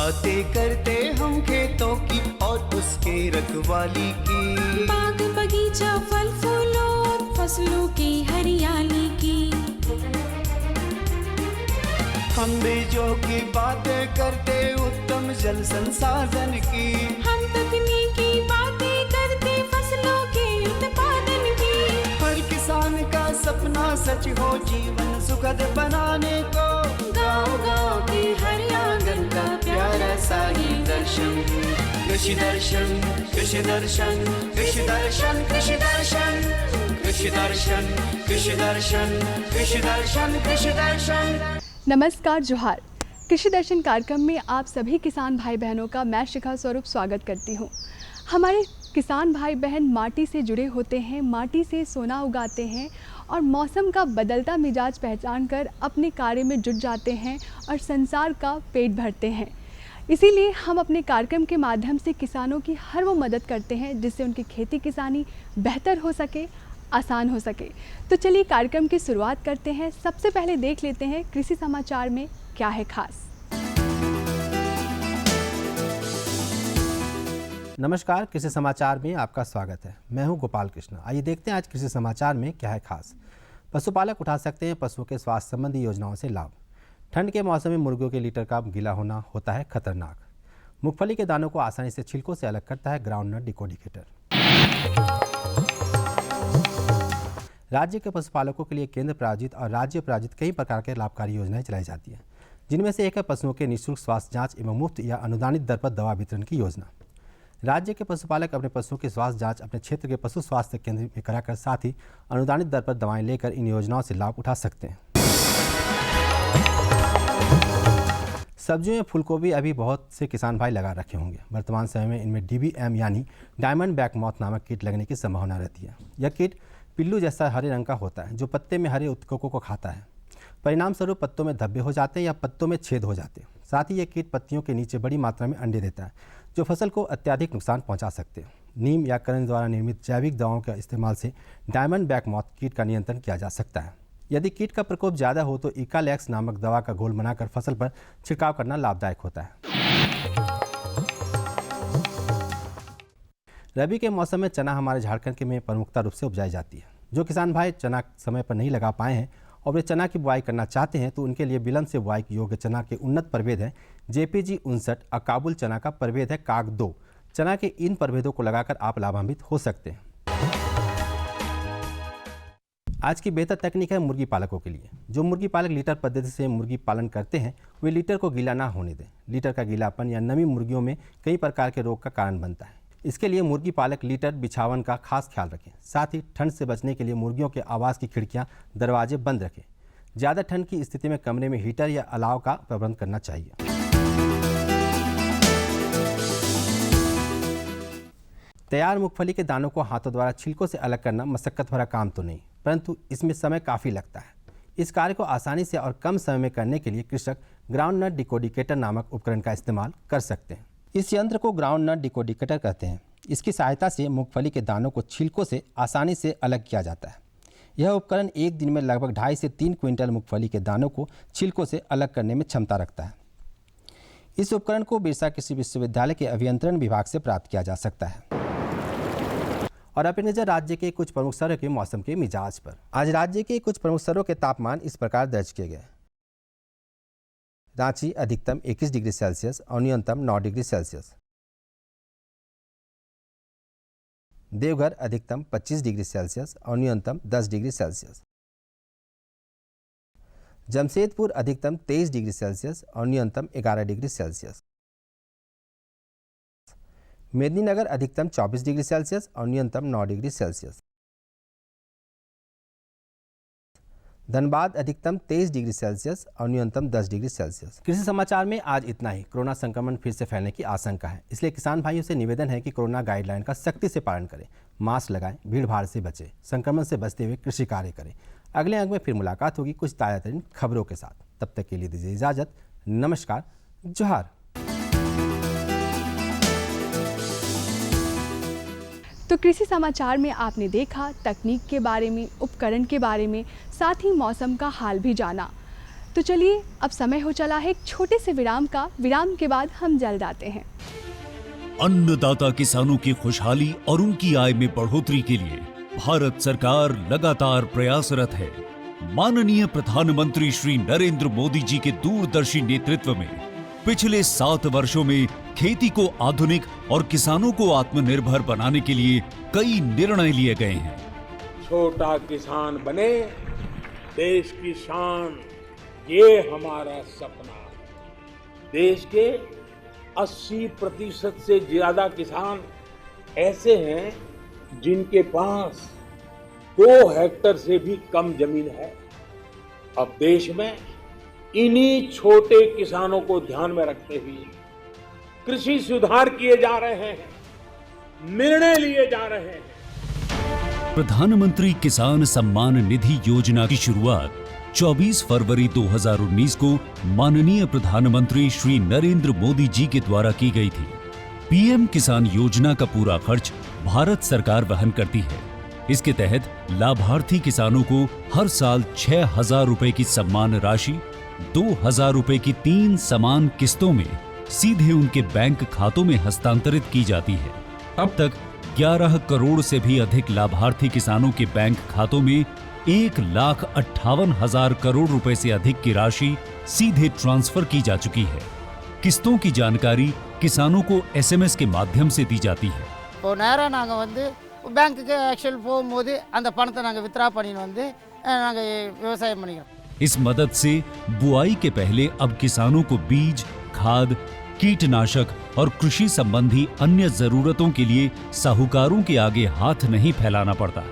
बातें करते हम खेतों की और उसके रखवाली की, बाग बगीचा फल फूलों और फसलों की हरियाली की। हम बीजों की बातें करते उत्तम जल संसाधन की, हम तकनीकी बातें करते फसलों के उत्पादन की। हर किसान का सपना सच हो जीवन सुखद बनाने को, गाँव-गाँव के हर आंगन का प्यारा सा ये दर्शन। कृषि दर्शन, कृषि दर्शन, कृषि दर्शन, कृषि दर्शन, कृषि दर्शन, कृषि दर्शन, कृषि दर्शन, कृषि दर्शन। नमस्कार, जोहार। कृषि दर्शन कार्यक्रम में आप सभी किसान भाई बहनों का मैं शिखा स्वरूप स्वागत करती हूँ। हमारे किसान भाई बहन माटी से जुड़े होते हैं, माटी से सोना उगाते हैं और मौसम का बदलता मिजाज पहचान कर अपने कार्य में जुट जाते हैं और संसार का पेट भरते हैं। इसीलिए हम अपने कार्यक्रम के माध्यम से किसानों की हर वो मदद करते हैं जिससे उनकी खेती किसानी बेहतर हो सके, आसान हो सके। तो चलिए कार्यक्रम की शुरुआत करते हैं। सबसे पहले देख लेते हैं कृषि समाचार में क्या है खास। नमस्कार, कृषि समाचार में आपका स्वागत है। मैं हूं गोपाल कृष्ण। आइए देखते हैं आज कृषि समाचार में क्या है खास। पशुपालक उठा सकते हैं पशुओं के स्वास्थ्य संबंधी योजनाओं से लाभ। ठंड के मौसम में मुर्गियों के लीटर का गीला होना होता है खतरनाक। मूंगफली के दानों को आसानी से छिलकों से अलग करता है ग्राउंडनट डिकोडिकेटर। राज्य के पशुपालकों के लिए केंद्र प्रायोजित और राज्य प्रायोजित कई प्रकार के लाभकारी योजनाएं चलाई जाती हैं, जिनमें से एक है पशुओं के निःशुल्क स्वास्थ्य जांच एवं मुफ्त या अनुदानित दर पर दवा वितरण की योजना। राज्य के पशुपालक अपने पशुओं की स्वास्थ्य जांच अपने क्षेत्र के पशु स्वास्थ्य केंद्र में कराकर साथ ही अनुदानित दर पर दवाएं लेकर इन योजनाओं से लाभ उठा सकते हैं। सब्जियों में फूलगोभी अभी बहुत से किसान भाई लगा रखे होंगे। वर्तमान समय में इनमें DBM यानी डायमंड बैक मॉथ नामक कीट लगने की संभावना रहती है। यह कीट पिल्लू जैसा हरे रंग का होता है जो पत्ते में हरे उत्तकों को खाता है। परिणाम स्वरूप पत्तों में धब्बे हो जाते हैं या पत्तों में छेद हो जाते हैं। साथ ही यह कीट पत्तियों के नीचे बड़ी मात्रा में अंडे देता है जो फसल को अत्यधिक नुकसान पहुंचा सकते हैं। नीम या करण द्वारा निर्मित जैविक दवाओं के इस्तेमाल से डायमंड बैक मॉथ कीट का नियंत्रण किया जा सकता है। यदि कीट का प्रकोप ज़्यादा हो तो इकालैक्स नामक दवा का घोल बनाकर फसल पर छिड़काव करना लाभदायक होता है। रबी के मौसम में चना हमारे झारखंड में प्रमुखता रूप से उपजाई जाती है। जो किसान भाई चना समय पर नहीं लगा पाए हैं और वे चना की बुआई करना चाहते हैं तो उनके लिए विलंब से बुआई योग्य चना के उन्नत प्रभेद है JPG 59 और काबुल चना का प्रभेद है काग 2। चना के इन प्रभेदों को लगाकर आप लाभान्वित हो सकते हैं। आज की बेहतर तकनीक है मुर्गी पालकों के लिए। जो मुर्गी पालक लीटर पद्धति से मुर्गी पालन करते हैं वे लीटर को गीला ना होने दें। लीटर का गीलापन या नमी मुर्गियों में कई प्रकार के रोग का कारण बनता है। इसके लिए मुर्गी पालक लीटर बिछावन का खास ख्याल रखें। साथ ही ठंड से बचने के लिए मुर्गियों के आवास की खिड़कियां दरवाजे बंद रखें। ज़्यादा ठंड की स्थिति में कमरे में हीटर या अलाव का प्रबंध करना चाहिए। तैयार मूंगफली के दानों को हाथों द्वारा छिलकों से अलग करना मशक्कत भरा काम तो नहीं, परंतु इसमें समय काफ़ी लगता है। इस कार्य को आसानी से और कम समय में करने के लिए कृषक ग्राउंडनट डिकोडिकेटर नामक उपकरण का इस्तेमाल कर सकते हैं। इस यंत्र को ग्राउंडनट डिकोडिकेटर कहते हैं। इसकी सहायता से मूंगफली के दानों को छिलकों से आसानी से अलग किया जाता है। यह उपकरण एक दिन में लगभग 2.5 से 3 क्विंटल मूंगफली के दानों को छिलकों से अलग करने में क्षमता रखता है। इस उपकरण को बिरसा कृषि विश्वविद्यालय के अभियंत्रण विभाग से प्राप्त किया जा सकता है। और अब एक नजर राज्य के कुछ प्रमुख शहरों के मौसम के मिजाज पर। आज राज्य के कुछ प्रमुख शहरों के तापमान इस प्रकार दर्ज किए गए। रांची अधिकतम 21 डिग्री सेल्सियस और न्यूनतम 9 डिग्री सेल्सियस। देवघर अधिकतम 25 डिग्री सेल्सियस और न्यूनतम 10 डिग्री सेल्सियस। जमशेदपुर अधिकतम 23 डिग्री सेल्सियस और न्यूनतम 11 डिग्री सेल्सियस। मेदिनीनगर अधिकतम 24 डिग्री सेल्सियस और न्यूनतम 9 डिग्री सेल्सियस। धनबाद अधिकतम 23 डिग्री सेल्सियस और न्यूनतम 10 डिग्री सेल्सियस। कृषि समाचार में आज इतना ही। कोरोना संक्रमण फिर से फैलने की आशंका है, इसलिए किसान भाइयों से निवेदन है कि कोरोना गाइडलाइन का सख्ती से पालन करें, मास्क लगाएं, भीड़ भाड़ से बचें, संक्रमण से बचते हुए कृषि कार्य करें। अगले अंक में फिर मुलाकात होगी कुछ ताज़ा तरीन खबरों के साथ। तब तक के लिए दीजिए इजाज़त। नमस्कार, जोहार। तो कृषि समाचार में आपने देखा तकनीक के बारे में, उपकरण के बारे में, साथ ही मौसम का हाल भी जाना। तो चलिए अब समय हो चला है एक छोटे से विराम का। विराम के बाद हम जल्द आते हैं। अन्नदाता किसानों की खुशहाली और उनकी आय में बढ़ोतरी के लिए भारत सरकार लगातार प्रयासरत है। माननीय प्रधानमंत्री श्री नरेंद्र मोदी जी के दूरदर्शी नेतृत्व में पिछले 7 वर्षों में खेती को आधुनिक और किसानों को आत्मनिर्भर बनाने के लिए कई निर्णय लिए गए हैं। छोटा किसान बने देश की शान, ये हमारा सपना है। देश के 80% से ज्यादा किसान ऐसे हैं जिनके पास 2 हेक्टेयर से भी कम जमीन है। अब देश में इन्हीं छोटे किसानों को ध्यान में रखते हुए कृषि सुधार किए जा रहे हैं, निर्णय लिए जा रहे हैं। प्रधानमंत्री किसान सम्मान निधि योजना की शुरुआत 24 फरवरी 2019 को माननीय प्रधानमंत्री श्री नरेंद्र मोदी जी के द्वारा की गई थी। पीएम किसान योजना का पूरा खर्च भारत सरकार वहन करती है। इसके तहत लाभार्थी किसानों को हर साल 6,000 रुपए की सम्मान राशि 2,000 रुपए की 3 समान किस्तों में सीधे उनके बैंक खातों में हस्तांतरित की जाती है। अब तक 11 करोड़ से भी अधिक लाभार्थी किसानों के बैंक खातों में 1,58,000 करोड़ रुपए से अधिक की राशि सीधे ट्रांसफर की जा चुकी है। किस्तों की जानकारी किसानों को एसएमएस के माध्यम से दी जाती है। இப்போ நேரா நாங்க வந்து பேங்க்குக்கு ஆக்சுவல் போகும்போது அந்த பணத்தை நாங்க வித்ரா பண்ணிட்டு வந்து நாங்க விவசாயம் பண்ணிக்கிறோம்। इस मदद से बुआई के पहले अब किसानों को बीज, खाद, कीटनाशक और कृषि संबंधी अन्य जरूरतों के लिए साहूकारों के आगे हाथ नहीं फैलाना पड़ता।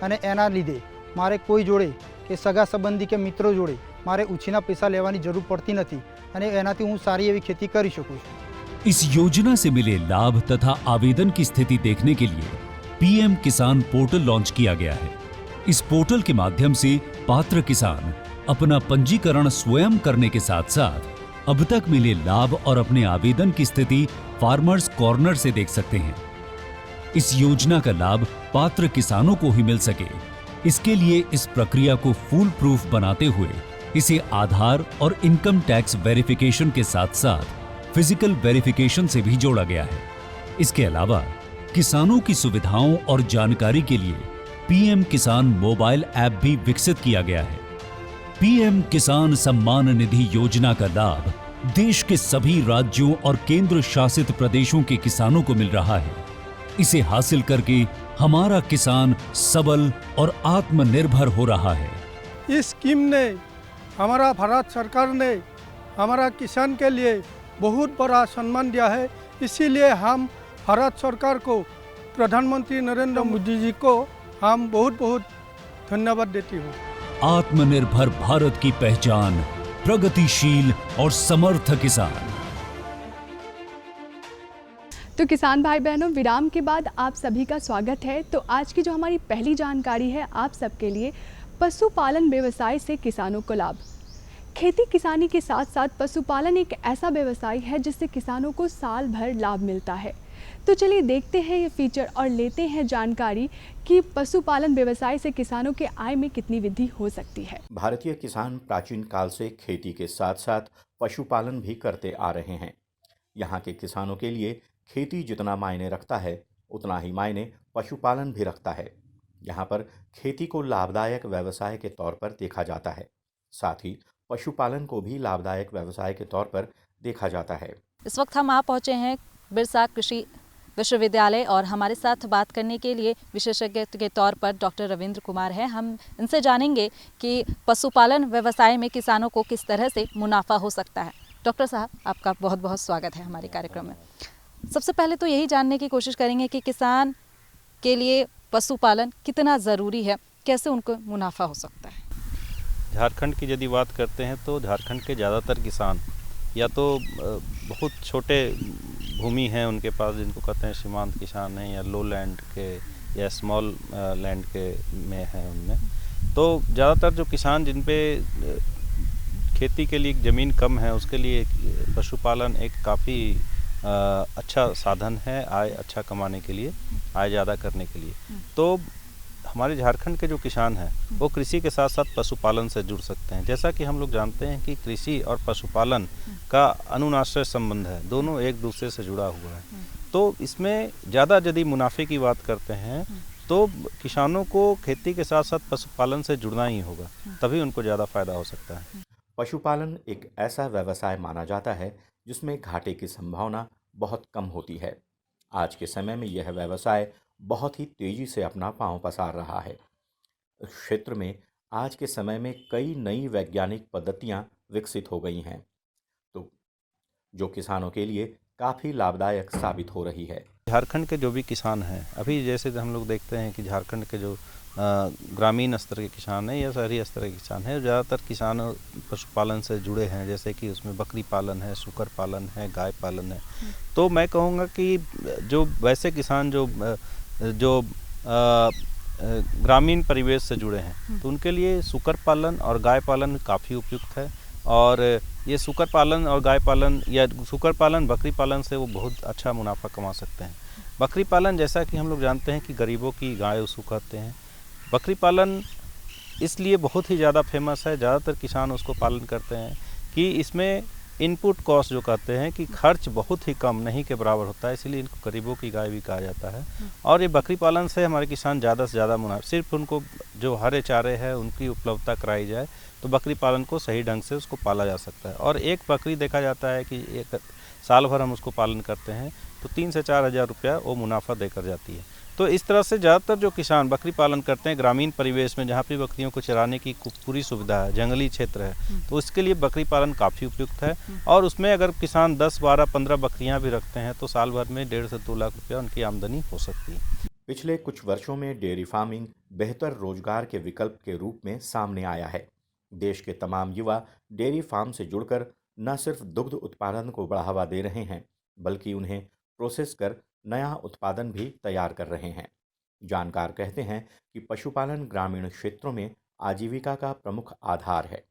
અને એના લીધે મારે કોઈ જોડે કે સગા સંબંધી કે મિત્રો જોડે મારે ઉછીના પૈસા લેવાની જરૂર પડતી નથી અને એનાથી હું સારી એવી खेती કરી શકું છું। इस योजना से मिले लाभ तथा आवेदन की स्थिति देखने के लिए पीएम किसान पोर्टल लॉन्च किया गया है। इस पोर्टल के माध्यम से पात्र किसान अपना पंजीकरण स्वयं करने के साथ साथ अब तक मिले लाभ और अपने आवेदन की स्थिति फार्मर्स कॉर्नर से देख सकते हैं। इस योजना का लाभ पात्र किसानों को ही मिल सके, इसके लिए इस प्रक्रिया को फूल प्रूफ बनाते हुए इसे आधार और इनकम टैक्स वेरिफिकेशन के साथ साथ फिजिकल वेरिफिकेशन से भी जोड़ा गया है। इसके अलावा किसानों की सुविधाओं और जानकारी के लिए पीएम किसान मोबाइल ऐप भी विकसित किया गया है। पीएम किसान सम्मान निधि योजना का लाभ देश के सभी राज्यों और केंद्र शासित प्रदेशों के किसानों को मिल रहा है। इसे हासिल करके हमारा किसान सबल और आत्मनिर्भर हो रहा है। इस स्कीम ने हमारा भारत सरकार ने हमारा किसान के लिए बहुत बड़ा सम्मान दिया है। इसीलिए हम भारत सरकार को, प्रधानमंत्री नरेंद्र मोदी जी को हम बहुत बहुत धन्यवाद देती हूँ। आत्मनिर्भर भारत की पहचान प्रगतिशील और समर्थ किसान। तो किसान भाई बहनों, विराम के बाद आप सभी का स्वागत है। तो आज की जो हमारी पहली जानकारी है आप सबके लिए, पशुपालन व्यवसाय से किसानों को लाभ। खेती किसानी के साथ साथ पशुपालन एक ऐसा व्यवसाय है जिससे किसानों को साल भर लाभ मिलता है। तो चलिए देखते हैं ये फीचर और लेते हैं जानकारी कि पशुपालन व्यवसाय से किसानों के आय में कितनी वृद्धि हो सकती है। भारतीय किसान प्राचीन काल से खेती के साथ साथ पशुपालन भी करते आ रहे हैं। यहाँ के किसानों के लिए खेती जितना मायने रखता है उतना ही मायने पशुपालन भी रखता है। यहाँ पर खेती को लाभदायक व्यवसाय के तौर पर देखा जाता है, साथ ही पशुपालन को भी लाभदायक व्यवसाय के तौर पर देखा जाता है। इस वक्त हम आ पहुँचे हैं बिरसा कृषि विश्वविद्यालय और हमारे साथ बात करने के लिए विशेषज्ञ के तौर पर डॉक्टर रविंद्र कुमार हैं। हम इनसे जानेंगे कि पशुपालन व्यवसाय में किसानों को किस तरह से मुनाफा हो सकता है। डॉक्टर साहब, आपका बहुत बहुत स्वागत है हमारे कार्यक्रम में। सबसे पहले तो यही जानने की कोशिश करेंगे कि किसान के लिए पशुपालन कितना ज़रूरी है, कैसे उनको मुनाफा हो सकता है। झारखंड की यदि बात करते हैं तो झारखंड के ज़्यादातर किसान या तो बहुत छोटे भूमि हैं उनके पास, जिनको कहते हैं सीमांत किसान हैं, या लो लैंड के या स्मॉल लैंड के में हैं उनमें। तो ज़्यादातर जो किसान जिन पे खेती के लिए ज़मीन कम है उसके लिए पशुपालन एक काफ़ी अच्छा साधन है आय अच्छा कमाने के लिए, आय ज़्यादा करने के लिए। तो हमारे झारखंड के जो किसान हैं वो कृषि के साथ साथ पशुपालन से जुड़ सकते हैं। जैसा कि हम लोग जानते हैं कि कृषि और पशुपालन का अनुनाश्रय संबंध है, दोनों एक दूसरे से जुड़ा हुआ है। तो इसमें ज़्यादा यदि मुनाफे की बात करते हैं तो किसानों को खेती के साथ साथ पशुपालन से जुड़ना ही होगा, तभी उनको ज़्यादा फायदा हो सकता है। पशुपालन एक ऐसा व्यवसाय माना जाता है जिसमें घाटे की संभावना बहुत कम होती है। आज के समय में यह व्यवसाय बहुत ही तेजी से अपना पांव पसार रहा है। इस क्षेत्र में आज के समय में कई नई वैज्ञानिक पद्धतियां विकसित हो गई हैं, तो जो किसानों के लिए काफ़ी लाभदायक साबित हो रही है। झारखंड के जो भी किसान हैं, अभी जैसे हम लोग देखते हैं कि झारखंड के जो ग्रामीण स्तर के किसान हैं या शहरी स्तर के किसान हैं, ज़्यादातर किसान पशुपालन से जुड़े हैं। जैसे कि उसमें बकरी पालन है, सूकर पालन है, गाय पालन है। तो मैं कहूँगा कि जो वैसे किसान जो ग्रामीण परिवेश से जुड़े हैं तो उनके लिए सूकर पालन और गाय पालन काफ़ी उपयुक्त है। और ये सूकर पालन और गाय पालन या सूकर पालन बकरी पालन से वो बहुत अच्छा मुनाफा कमा सकते हैं। बकरी पालन जैसा कि हम लोग जानते हैं कि गरीबों की गाय उसको कहते हैं। बकरी पालन इसलिए बहुत ही ज़्यादा फेमस है, ज़्यादातर किसान उसको पालन करते हैं कि इसमें इनपुट कॉस्ट जो कहते हैं कि खर्च बहुत ही कम नहीं के बराबर होता है, इसलिए इनको गरीबों की गाय भी कहा जाता है। और ये बकरी पालन से हमारे किसान ज़्यादा से ज़्यादा मुनाफा, सिर्फ उनको जो हरे चारे हैं उनकी उपलब्धता कराई जाए तो बकरी पालन को सही ढंग से उसको पाला जा सकता है। और एक बकरी देखा जाता है कि एक साल भर हम उसको पालन करते हैं तो 3 से 4 हज़ार रुपया वो मुनाफा देकर जाती है। तो इस तरह से ज़्यादातर जो किसान बकरी पालन करते हैं ग्रामीण परिवेश में, जहाँ पे बकरियों को चराने की पूरी सुविधा है, जंगली क्षेत्र है, तो उसके लिए बकरी पालन काफ़ी उपयुक्त है। और उसमें अगर किसान 10, 12, 15 बकरियाँ भी रखते हैं तो साल भर में 1.5 से 2 लाख रुपया उनकी आमदनी हो सकती है। पिछले कुछ वर्षों में डेयरी फार्मिंग बेहतर रोजगार के विकल्प के रूप में सामने आया है। देश के तमाम युवा डेयरी फार्म से जुड़कर न सिर्फ दुग्ध उत्पादन को बढ़ावा दे रहे हैं बल्कि उन्हें प्रोसेस कर नया उत्पादन भी तैयार कर रहे हैं। जानकार कहते हैं कि पशुपालन ग्रामीण क्षेत्रों में आजीविका का प्रमुख आधार है।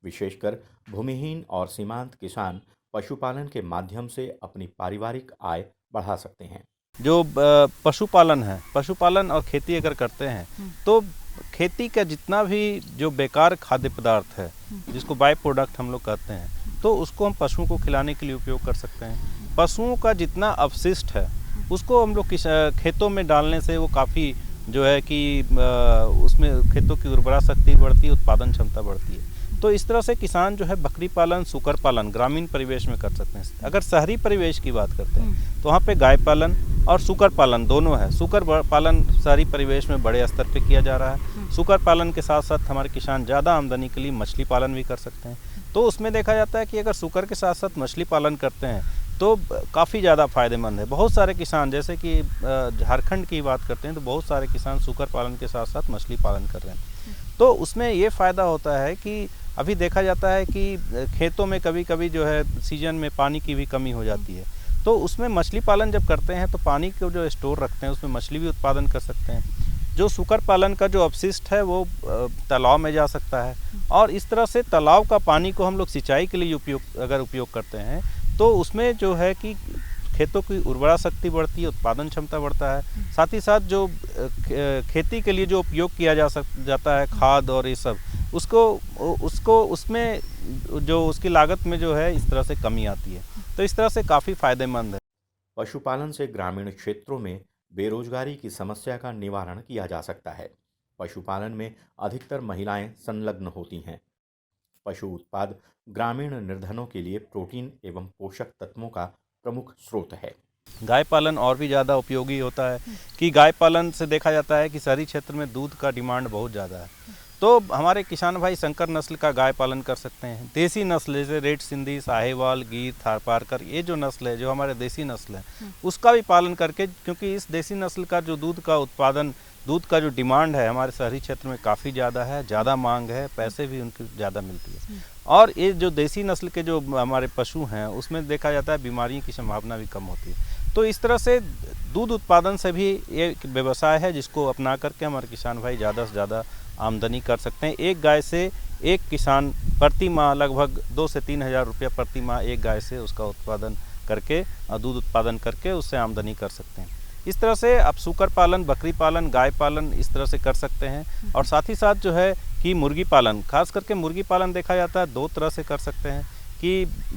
विशेषकर भूमिहीन और सीमांत किसान पशुपालन के माध्यम से अपनी पारिवारिक आय बढ़ा सकते हैं। जो पशुपालन है, पशुपालन और खेती अगर करते हैं तो खेती का जितना भी जो बेकार खाद्य पदार्थ है जिसको बाय प्रोडक्ट हम लोग कहते हैं, तो उसको हम पशुओं को खिलाने के लिए उपयोग कर सकते हैं। पशुओं का जितना अपशिष्ट है उसको हम लोग खेतों में डालने से वो काफ़ी जो है कि उसमें खेतों की उर्वरा शक्ति बढ़ती है, उत्पादन क्षमता बढ़ती है। तो इस तरह से किसान जो है बकरी पालन, सूकर पालन ग्रामीण परिवेश में कर सकते हैं। अगर शहरी परिवेश की बात करते हैं तो वहाँ पे गाय पालन और सूकर पालन दोनों है। सूकर पालन शहरी परिवेश में बड़े स्तर पे किया जा रहा है। सूकर पालन के साथ साथ हमारे किसान ज़्यादा आमदनी के लिए मछली पालन भी कर सकते हैं। तो उसमें देखा जाता है कि अगर सूकर के साथ साथ मछली पालन करते हैं तो काफ़ी ज़्यादा फ़ायदेमंद है। बहुत सारे किसान, जैसे कि झारखंड की बात करते हैं तो बहुत सारे किसान सूकर पालन के साथ साथ मछली पालन कर रहे हैं। तो उसमें ये फ़ायदा होता है कि अभी देखा जाता है कि खेतों में कभी कभी जो है सीजन में पानी की भी कमी हो जाती है, तो उसमें मछली पालन जब करते हैं तो पानी को जो स्टोर रखते हैं उसमें मछली भी उत्पादन कर सकते हैं। जो सूकर पालन का जो अपशिष्ट है वो तालाब में जा सकता है और इस तरह से तालाब का पानी को हम लोग सिंचाई के लिए उपयोग करते हैं तो उसमें जो है कि खेतों की उर्वरा शक्ति बढ़ती है, उत्पादन क्षमता बढ़ता है। साथ ही साथ जो खेती के लिए जो उपयोग किया जाता है खाद और ये सब, उसको उसमें जो उसकी लागत में जो है इस तरह से कमी आती है। तो इस तरह से काफ़ी फायदेमंद है। पशुपालन से ग्रामीण क्षेत्रों में बेरोजगारी की समस्या का निवारण किया जा सकता है। पशुपालन में अधिकतर महिलाएं संलग्न होती हैं। पशु उत्पाद ग्रामीण निर्धनों के लिए प्रोटीन एवं पोषक तत्वों का प्रमुख स्रोत है। गाय पालन और भी ज़्यादा उपयोगी होता है कि गाय पालन से देखा जाता है कि शहरी क्षेत्र में दूध का डिमांड बहुत ज़्यादा है, तो हमारे किसान भाई संकर नस्ल का गाय पालन कर सकते हैं। देसी नस्ल जैसे रेड सिंधी, साहिवाल, गिर, थारपारकर, ये जो नस्ल है, जो हमारे देसी नस्ल है, उसका भी पालन करके, क्योंकि इस देसी नस्ल का जो दूध का उत्पादन, दूध का जो डिमांड है हमारे शहरी क्षेत्र में काफ़ी ज़्यादा है, ज़्यादा मांग है, पैसे भी उनकी ज़्यादा मिलती है। और ये जो देसी नस्ल के जो हमारे पशु हैं उसमें देखा जाता है बीमारियों की संभावना भी कम होती है। तो इस तरह से दूध उत्पादन से भी एक व्यवसाय है जिसको अपना करके हमारे किसान भाई ज़्यादा से ज़्यादा आमदनी कर सकते हैं। एक गाय से एक किसान प्रति माह लगभग 2 से 3 हज़ार रुपया प्रति माह एक गाय से उसका उत्पादन करके, दूध उत्पादन करके उससे आमदनी कर सकते हैं। इस तरह से आप सूकर पालन, बकरी पालन, गाय पालन इस तरह से कर सकते हैं। और साथ ही साथ जो है कि मुर्गी पालन, खास करके मुर्गी पालन देखा जाता है 2 तरह से कर सकते हैं कि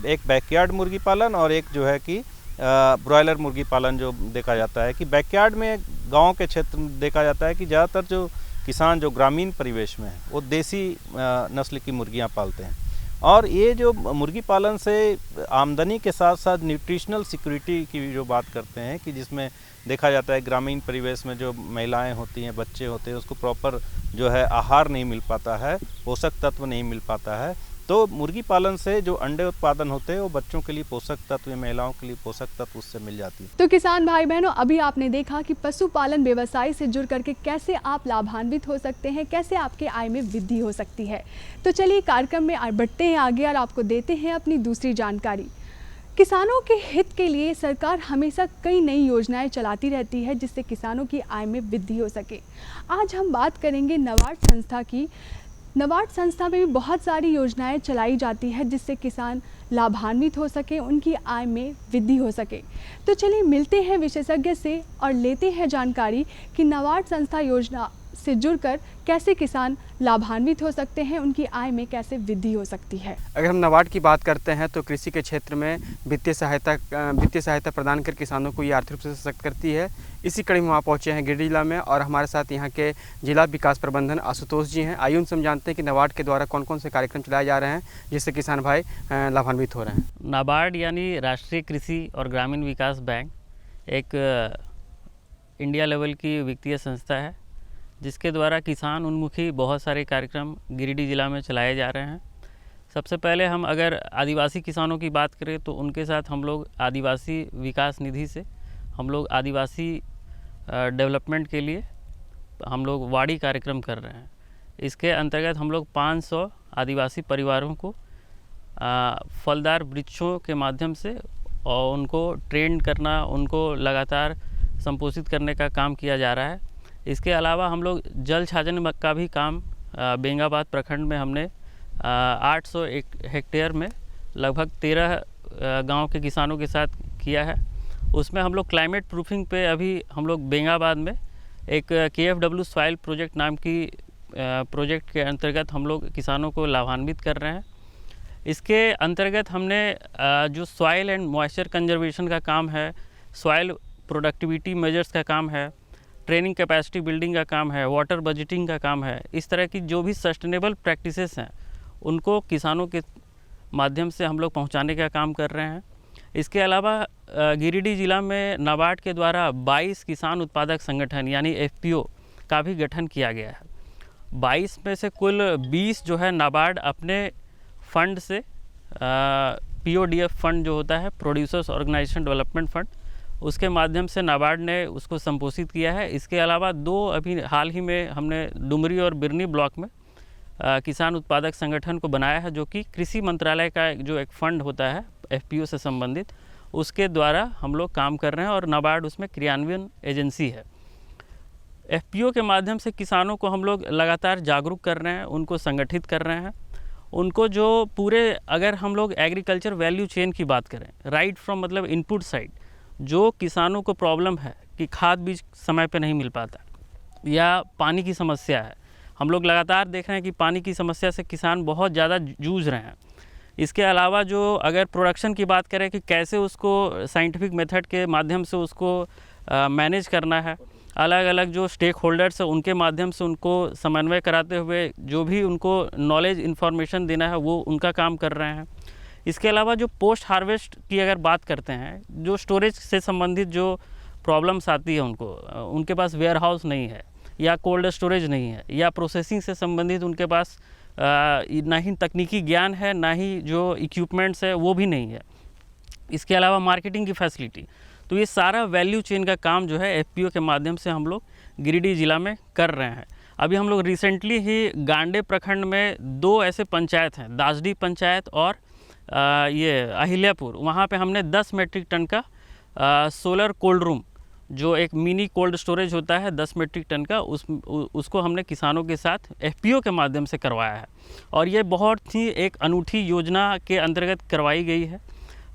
एक बैकयार्ड मुर्गी पालन और एक जो है कि ब्रॉयलर मुर्गी पालन जो देखा जाता है कि बैकयार्ड में गांव के क्षेत्र में देखा जाता है कि ज़्यादातर जो किसान जो ग्रामीण परिवेश में है वो देसी नस्ल की मुर्गियां पालते हैं। और ये जो मुर्गी पालन से आमदनी के साथ साथ न्यूट्रिशनल सिक्योरिटी की जो बात करते हैं कि जिसमें देखा जाता है ग्रामीण परिवेश में जो महिलाएं होती हैं, बच्चे होते हैं, उसको प्रॉपर जो है आहार नहीं मिल पाता है, पोषक तत्व नहीं मिल पाता है। तो मुर्गी पालन से जो अंडे उत्पादन होते हैं वो बच्चों के लिए पोषक तत्व या महिलाओं के लिए पोषक तत्व उससे मिल जाती है। तो किसान भाई बहनों, अभी आपने देखा कि पशुपालन व्यवसाय से जुड़ करके कैसे आप लाभान्वित हो सकते हैं, कैसे आपके आय में वृद्धि हो सकती है। तो चलिए कार्यक्रम में बढ़ते हैं आगे और आपको देते हैं अपनी दूसरी जानकारी। किसानों के हित के लिए सरकार हमेशा कई नई योजनाएं चलाती रहती है जिससे किसानों की आय में वृद्धि हो सके। आज हम बात करेंगे नाबार्ड संस्था की। नाबार्ड संस्था में भी बहुत सारी योजनाएं चलाई जाती है जिससे किसान लाभान्वित हो सके, उनकी आय में वृद्धि हो सके। तो चलिए मिलते हैं विशेषज्ञ से और लेते हैं जानकारी कि नाबार्ड संस्था योजना से जुड़कर कैसे किसान लाभान्वित हो सकते हैं, उनकी आय में कैसे वृद्धि हो सकती है। अगर हम नाबार्ड की बात करते हैं तो कृषि के क्षेत्र में वित्तीय सहायता प्रदान कर किसानों को ये आर्थिक रूप से सशक्त करती है। इसी कड़ी में वहाँ पहुँचे हैं गिरिडीह जिला में और हमारे साथ यहाँ के जिला विकास प्रबंधन आशुतोष जी हैं। आइए उनसे हम जानते हैं कि नाबार्ड के द्वारा कौन कौन से कार्यक्रम चलाए जा रहे हैं जिससे किसान भाई लाभान्वित हो रहे हैं। नाबार्ड यानी राष्ट्रीय कृषि और ग्रामीण विकास बैंक एक इंडिया लेवल की वित्तीय संस्था है जिसके द्वारा किसान उन्मुखी बहुत सारे कार्यक्रम गिरिडीह जिला में चलाए जा रहे हैं। सबसे पहले हम अगर आदिवासी किसानों की बात करें तो उनके साथ हम लोग आदिवासी विकास निधि से हम लोग आदिवासी डेवलपमेंट के लिए हम लोग वाड़ी कार्यक्रम कर रहे हैं। इसके अंतर्गत हम लोग 500 आदिवासी परिवारों को फलदार वृक्षों के माध्यम से और उनको ट्रेन करना, उनको लगातार संपोषित करने का काम किया जा रहा है। इसके अलावा हम लोग जल छाजन का भी काम बेंगाबाद प्रखंड में हमने 800 हेक्टेयर में लगभग 13 गांव के किसानों के साथ किया है। उसमें हम लोग क्लाइमेट प्रूफिंग पे अभी हम लोग बेंगाबाद में एक KFW सॉइल प्रोजेक्ट नाम की प्रोजेक्ट के अंतर्गत हम लोग किसानों को लाभान्वित कर रहे हैं। इसके अंतर्गत हमने जो सॉइल एंड मॉइस्चर कंजर्वेशन का काम है, सॉइल प्रोडक्टिविटी मेजर्स का काम है, ट्रेनिंग कैपेसिटी बिल्डिंग का काम है, वाटर बजटिंग का काम है, इस तरह की जो भी सस्टेनेबल प्रैक्टिसेस हैं उनको किसानों के माध्यम से हम लोग पहुंचाने का काम कर रहे हैं। इसके अलावा गिरिडीह जिला में नाबार्ड के द्वारा 22 किसान उत्पादक संगठन यानी FPO का भी गठन किया गया है। 22 में से कुल 20 जो है नाबार्ड अपने फंड से PODF फंड जो होता है, प्रोड्यूसर्स ऑर्गेनाइजेशन डेवलपमेंट फंड, उसके माध्यम से नाबार्ड ने उसको संपोषित किया है। इसके अलावा 2 अभी हाल ही में हमने डुमरी और बिरनी ब्लॉक में किसान उत्पादक संगठन को बनाया है जो कि कृषि मंत्रालय का जो एक फंड होता है FPO से संबंधित, उसके द्वारा हम लोग काम कर रहे हैं और नाबार्ड उसमें क्रियान्वयन एजेंसी है। FPO के माध्यम से किसानों को हम लोग लगातार जागरूक कर रहे हैं, उनको संगठित कर रहे हैं, उनको जो पूरे अगर हम लोग एग्रीकल्चर वैल्यू चेन की बात करें, राइट फ्रॉम मतलब इनपुट साइड, जो किसानों को प्रॉब्लम है कि खाद बीज समय पे नहीं मिल पाता या पानी की समस्या है, हम लोग लगातार देख रहे हैं कि पानी की समस्या से किसान बहुत ज़्यादा जूझ रहे हैं। इसके अलावा जो अगर प्रोडक्शन की बात करें कि कैसे उसको साइंटिफिक मेथड के माध्यम से उसको मैनेज करना है, अलग अलग जो स्टेक होल्डर्स हैं उनके माध्यम से उनको समन्वय कराते हुए जो भी उनको नॉलेज इन्फॉर्मेशन देना है वो उनका काम कर रहे हैं। इसके अलावा जो पोस्ट हार्वेस्ट की अगर बात करते हैं, जो स्टोरेज से संबंधित जो प्रॉब्लम्स आती है उनको, उनके पास वेयर हाउस नहीं है या कोल्ड स्टोरेज नहीं है या प्रोसेसिंग से संबंधित उनके पास ना ही तकनीकी ज्ञान है, ना ही जो इक्विपमेंट्स है वो भी नहीं है। इसके अलावा मार्केटिंग की फैसिलिटी, तो ये सारा वैल्यू चेन का काम जो है FPO के माध्यम से हम लोग गिरिडीह ज़िला में कर रहे हैं। अभी हम लोग रिसेंटली ही गांडे प्रखंड में 2 ऐसे पंचायत हैं, दासडी पंचायत और ये अहिल्यापुर, वहाँ पे हमने 10 मेट्रिक टन का सोलर कोल्ड रूम, जो एक मिनी कोल्ड स्टोरेज होता है 10 मेट्रिक टन का, उसको हमने किसानों के साथ FPO के माध्यम से करवाया है। और ये बहुत ही एक अनूठी योजना के अंतर्गत करवाई गई है।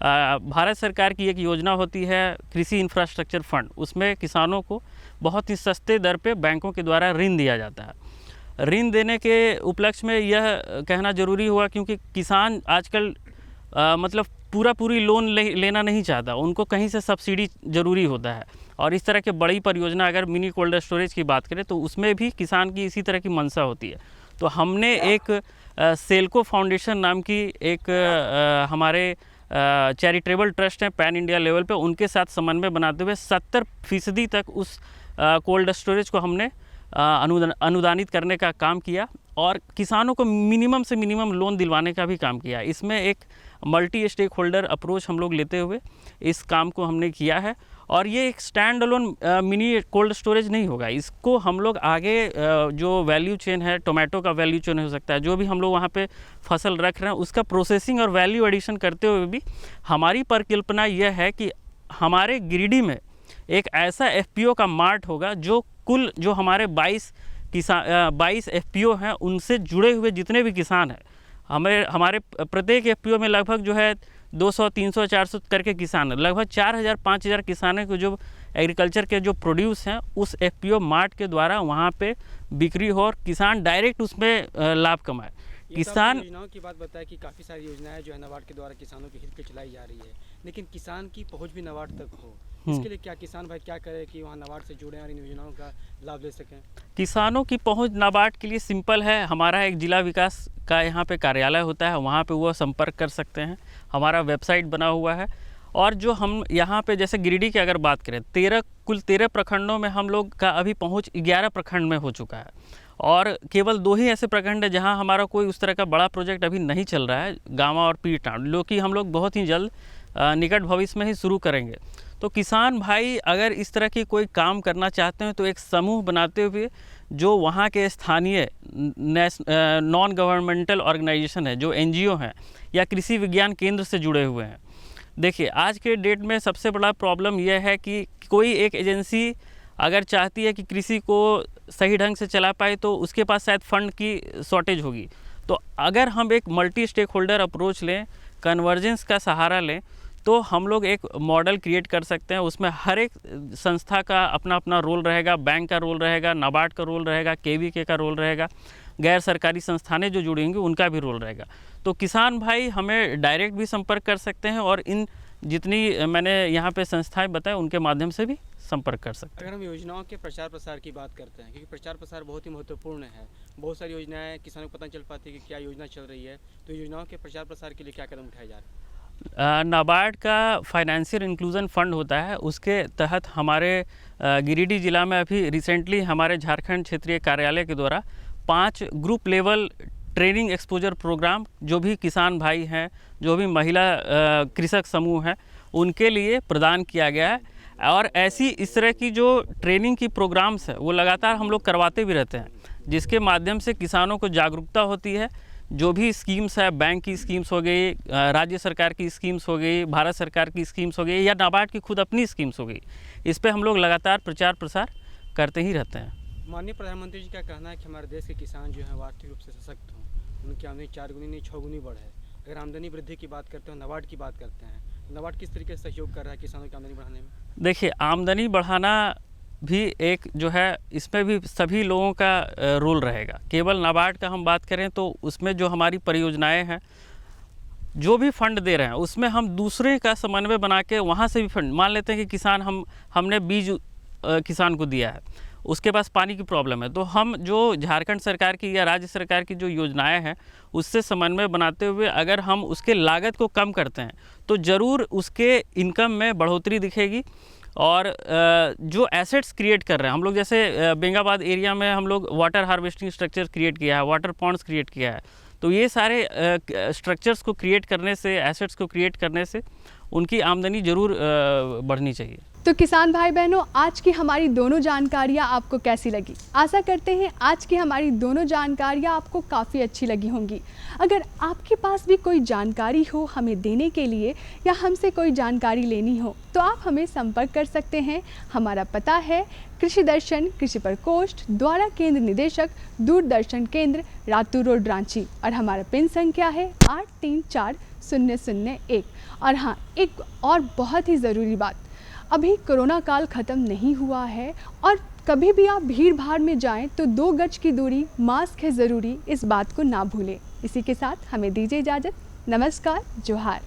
भारत सरकार की एक योजना होती है कृषि इंफ्रास्ट्रक्चर फंड, उसमें किसानों को बहुत ही सस्ते दर पे बैंकों के द्वारा ऋण दिया जाता है। ऋण देने के उपलक्ष्य में यह कहना ज़रूरी हुआ क्योंकि किसान आजकल मतलब पूरी लोन लेना नहीं चाहता, उनको कहीं से सब्सिडी ज़रूरी होता है। और इस तरह के बड़ी परियोजना अगर मिनी कोल्ड स्टोरेज की बात करें तो उसमें भी किसान की इसी तरह की मंशा होती है। तो हमने एक सेल्को फाउंडेशन नाम की एक हमारे चैरिटेबल ट्रस्ट हैं पैन इंडिया लेवल पे, उनके साथ समन्वय बनाते हुए 70% तक उस कोल्ड स्टोरेज को हमने अनुदानित करने का काम किया और किसानों को मिनिमम से मिनिमम लोन दिलवाने का भी काम किया। इसमें एक मल्टी स्टेक होल्डर अप्रोच हम लोग लेते हुए इस काम को हमने किया है। और ये एक stand alone mini cold storage नहीं होगा, इसको हम लोग आगे जो वैल्यू चेन है, टोमेटो का वैल्यू चेन हो सकता है, जो भी हम लोग वहाँ पे फसल रख रहे हैं उसका प्रोसेसिंग और वैल्यू एडिशन करते हुए भी हमारी परिकल्पना यह है कि हमारे गिरिडीह में एक ऐसा FPO का मार्ट होगा जो कुल जो हमारे 22 FPO हैं उनसे जुड़े हुए जितने भी किसान हैं, हमारे प्रत्येक FPO में लगभग जो है 200, 300, 400 करके किसान, लगभग 4000, 5000 किसानों को जो एग्रीकल्चर के जो प्रोड्यूस हैं उस FPO मार्ट के द्वारा वहाँ पे बिक्री हो और किसान डायरेक्ट उसमें लाभ कमाए। किसान योजनाओं की बात बताया कि काफ़ी सारी योजनाएं जो है नाबार्ड के द्वारा किसानों के हित पे चलाई जा रही है, लेकिन किसान की पहुंच भी नाबार्ड तक हो, इसके लिए क्या किसान भाई क्या करे कि वहाँ नाबार्ड से जुड़े और इन योजनाओं का लाभ ले सकें? किसानों की पहुंच नाबार्ड के लिए सिंपल है, हमारा एक जिला विकास का यहाँ पे कार्यालय होता है, वहाँ पे वो संपर्क कर सकते हैं। हमारा वेबसाइट बना हुआ है और जो हम यहाँ पे जैसे गिरिडीह की अगर बात करें कुल 13 प्रखंडों में हम लोग का अभी पहुँच 11 प्रखंड में हो चुका है और केवल 2 ही ऐसे प्रखंड है जहाँ हमारा कोई उस तरह का बड़ा प्रोजेक्ट अभी नहीं चल रहा है, गामा और पीरटांड, जो कि हम लोग बहुत ही जल्द निकट भविष्य में ही शुरू करेंगे। तो किसान भाई अगर इस तरह की कोई काम करना चाहते हैं तो एक समूह बनाते हुए जो वहाँ के स्थानीय नॉन गवर्नमेंटल ऑर्गेनाइजेशन है, जो NGO हैं या कृषि विज्ञान केंद्र से जुड़े हुए हैं। देखिए आज के डेट में सबसे बड़ा प्रॉब्लम यह है कि कोई एक एजेंसी अगर चाहती है कि कृषि को सही ढंग से चला पाए तो उसके पास शायद फंड की शॉर्टेज होगी। तो अगर हम एक मल्टी स्टेक होल्डर अप्रोच लें, कन्वर्जेंस का सहारा लें, तो हम लोग एक मॉडल क्रिएट कर सकते हैं। उसमें हर एक संस्था का अपना अपना रोल रहेगा, बैंक का रोल रहेगा, नाबार्ड का रोल रहेगा, KVK का रोल रहेगा, गैर सरकारी संस्थानें जो जुड़ी होंगी उनका भी रोल रहेगा। तो किसान भाई हमें डायरेक्ट भी संपर्क कर सकते हैं और इन जितनी मैंने यहाँ पे संस्थाएं बताएं उनके माध्यम से भी संपर्क कर सकते हैं। अगर हम योजनाओं के प्रचार प्रसार की बात करते हैं, क्योंकि प्रचार प्रसार बहुत ही महत्वपूर्ण है, बहुत सारी योजनाएं किसानों को पता नहीं चल पाती कि क्या योजना चल रही है, तो योजनाओं के प्रचार प्रसार के लिए क्या कदम उठाए जा रहे हैं? नाबार्ड का फाइनेंशियल इंक्लूजन फंड होता है, उसके तहत हमारे गिरिडीह जिला में अभी रिसेंटली हमारे झारखंड क्षेत्रीय कार्यालय के द्वारा 5 group level training exposure programme जो भी किसान भाई हैं, जो भी महिला कृषक समूह हैं, उनके लिए प्रदान किया गया है। और ऐसी इस तरह की जो ट्रेनिंग की प्रोग्राम्स है वो लगातार हम लोग करवाते भी रहते हैं, जिसके माध्यम से किसानों को जागरूकता होती है। जो भी स्कीम्स है, बैंक की स्कीम्स हो गई, राज्य सरकार की स्कीम्स हो गई, भारत सरकार की स्कीम्स हो गई या नाबार्ड की खुद अपनी स्कीम्स हो गई, इस पर हम लोग लगातार प्रचार प्रसार करते ही रहते हैं। माननीय प्रधानमंत्री जी का कहना है कि हमारे देश के किसान जो हैं वो आर्थिक रूप से सशक्त हों, उनकी आमदनी 4 गुनी नहीं 6 गुनी बढ़े। अगर आमदनी वृद्धि की बात करते हैं, नाबार्ड की बात करते हैं, नाबार्ड किस तरीके से सहयोग कर रहा है किसानों की आमदनी बढ़ाने में? देखिए आमदनी बढ़ाना भी एक जो है, इसमें भी सभी लोगों का रोल रहेगा। केवल नाबार्ड का हम बात करें तो उसमें जो हमारी परियोजनाएं हैं, जो भी फंड दे रहे हैं उसमें हम दूसरे का समन्वय बना के वहाँ से भी फंड, मान लेते हैं कि किसान हमने बीज किसान को दिया है, उसके पास पानी की प्रॉब्लम है, तो हम जो झारखंड सरकार की या राज्य सरकार की जो योजनाएं हैं उससे समन्वय बनाते हुए अगर हम उसके लागत को कम करते हैं तो ज़रूर उसके इनकम में बढ़ोतरी दिखेगी। और जो एसेट्स क्रिएट कर रहे हैं हम लोग, जैसे बेंगाबाद एरिया में हम लोग वाटर हार्वेस्टिंग स्ट्रक्चर क्रिएट किया है, वाटर पॉन्ड्स क्रिएट किया है, तो ये सारे स्ट्रक्चर्स को क्रिएट करने से, एसेट्स को क्रिएट करने से उनकी आमदनी ज़रूर बढ़नी चाहिए। तो किसान भाई बहनों, आज की हमारी दोनों जानकारियाँ आपको कैसी लगी? आशा करते हैं आज की हमारी दोनों जानकारियाँ आपको काफ़ी अच्छी लगी होंगी। अगर आपके पास भी कोई जानकारी हो हमें देने के लिए या हमसे कोई जानकारी लेनी हो तो आप हमें संपर्क कर सकते हैं। हमारा पता है कृषि दर्शन, कृषि प्रकोष्ठ, द्वारा केंद्र निदेशक, दूरदर्शन केंद्र, रातू रोड, रांची, और हमारा पिन संख्या है 834 001। और हाँ, एक और बहुत ही ज़रूरी बात, अभी कोरोना काल ख़त्म नहीं हुआ है और कभी भी आप भीड़ भाड़ में जाएं तो 2 गज की दूरी, मास्क है ज़रूरी, इस बात को ना भूलें। इसी के साथ हमें दीजिए इजाज़त। नमस्कार, जोहार।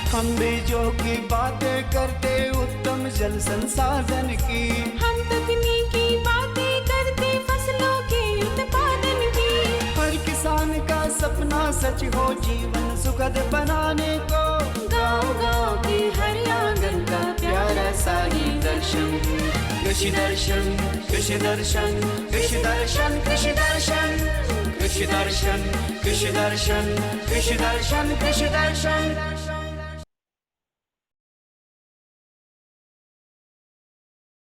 हम बीजों की बातें करते उत्तम जल संसाधन की, हम तकनीकी बातें करते फसलों के उत्पादन की। हर किसान का सपना सच हो जीवन सुखद बनाने को, गाँव-गाँव की हर आंगन का प्यारा सा ही दर्शन। कृषि दर्शन, कृषि दर्शन, कृषि दर्शन, कृषि दर्शन, कृषि दर्शन, कृषि दर्शन, कृषि दर्शन, कृषि दर्शन।